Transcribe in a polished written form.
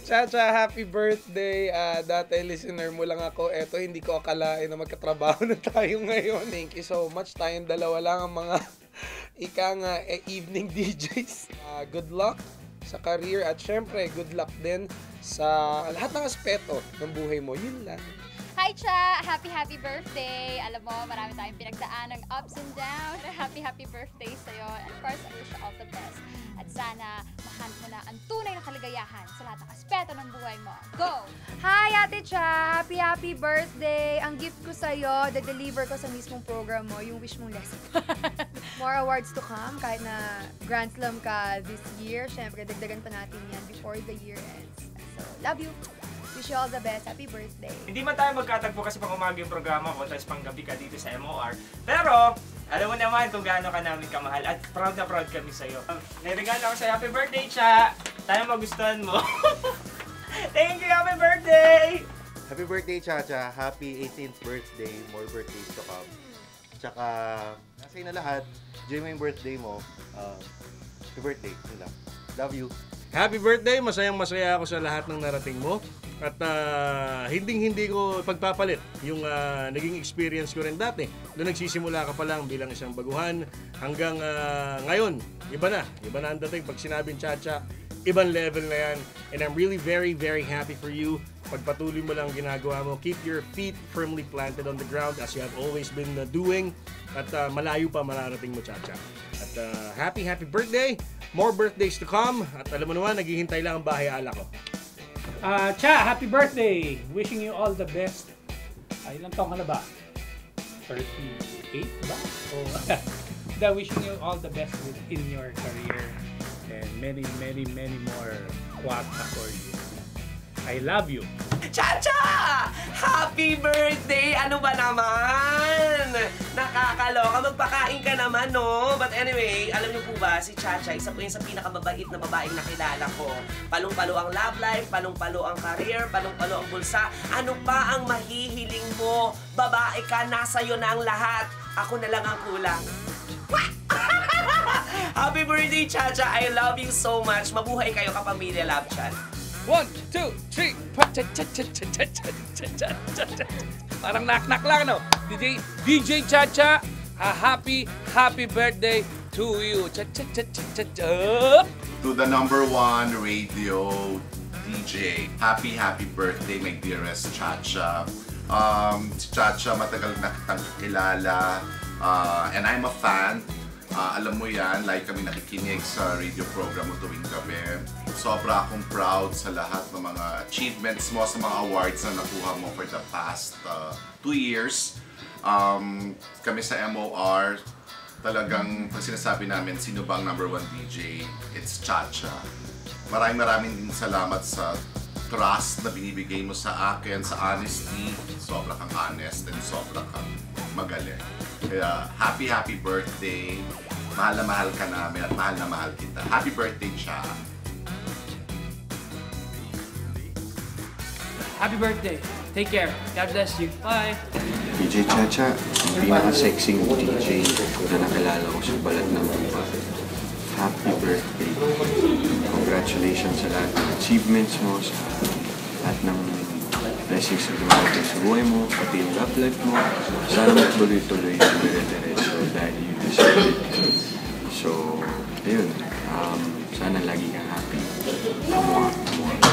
Chacha, happy birthday. Dati listener mo lang ako. Eto, hindi ko akalain na magkatrabaho na tayo ngayon. Thank you so much. Tayong dalawa lang ang mga evening DJs. Good luck sa career at syempre, good luck din sa lahat ng aspeto ng buhay mo. Yun lang. Hi, Cha! Happy birthday! Alam mo, marami tayong pinagdaan ng ups and downs. Happy birthday sa'yo. And of course, I wish you all the best. At sana, mahanap mo na ang tunay na kaligayahan sa lahat ng aspeto ng buhay mo. Go! Hi, Ate Cha! Happy birthday! Ang gift ko sa'yo, deliver ko sa mismong program mo, yung wish mong lesson. More awards to come, kahit na Grand Slam ka this year. Siyempre, dagdagan pa natin yan before the year ends. So, love you! Wish you all the best. Happy birthday. Hindi man tayo magkatagpo kasi pang umaga yung programa ko, tapos pang gabi ka dito sa MOR. Pero, alam mo naman kung gaano ka namin kamahal at proud na proud kami sa'yo. May regalo ako sa'yo. Happy birthday, Cha! Tayo magustuhan mo. Thank you! Happy birthday! Happy birthday, Chacha. Happy 18th birthday. More birthdays to come. Tsaka, nasa na lahat. Enjoy mo yung birthday mo. Happy birthday. Love you. Happy birthday! Masayang-masaya ako sa lahat ng narating mo. At hindi ko pagpapalit yung naging experience ko rin dati. Doon nagsisimula ka pa lang bilang isang baguhan hanggang ngayon. Iba na ang dating. Pag sinabing Chacha, ibang level na yan. And I'm really very, very happy for you. Pagpatuloy mo lang ginagawa mo. Keep your feet firmly planted on the ground as you have always been doing. At malayo pa mararating mo, Chacha. At happy birthday! More birthdays to come. At alam mo naman, naghihintay lang ang bahay ala ko. Cha, happy birthday! Wishing you all the best. Ilang taong ka na ba? 38 ba? Wishing you all the best in your career and many more quads for you. I love you. Chacha! Happy birthday! Ano ba naman? Nakakaloka. Magpakain ka naman, no? But anyway, alam niyo po ba, si Chacha, isa po yun sa pinakamabait na babaeng nakilala ko. Palong-palo ang love life, palong-palo ang career, palong-palo ang bulsa. Ano pa ang mahihiling mo? Babae ka, nasa iyo na ang lahat. Ako na lang ang kulang. Happy birthday, Chacha! I love you so much. Mabuhay kayo kapamilya, Love Chat. 1, 2, 3, Parang knock-knock lang, no? DJ Chacha, happy birthday to you. To the #1 radio DJ, happy birthday, my dearest Chacha. Si Chacha, matagal na kitang kilala, and I'm a fan. Alam mo yan, like kami nakikinig sa radio program mo tuwing gabi. Sobra akong proud sa lahat ng mga achievements mo, sa mga awards na nakuha mo for the past 2 years. Kami sa MOR, talagang pag sinasabi namin sino bang #1 DJ, it's Chacha. Maraming din salamat sa trust na binibigay mo sa akin, sa honesty. Sobra kang honest and sobra kang magaling. Kaya happy birthday. Mahal na mahal ka namin at mahal na mahal kita. Happy birthday, Cha. Happy birthday. Take care. God bless you. Bye. DJ Chacha, ang pinaka-sexy DJ na nakilala ko sa balat ng lupa. Happy birthday. Congratulations sa lahat ng achievements mo, sa lahat ng blessings na dumarating sa buhay mo, pati yung love life mo. Sana magtuloy-tuloy yung dire-diretso dahil you deserve it. So, ayun. Sana lagi kang happy. More.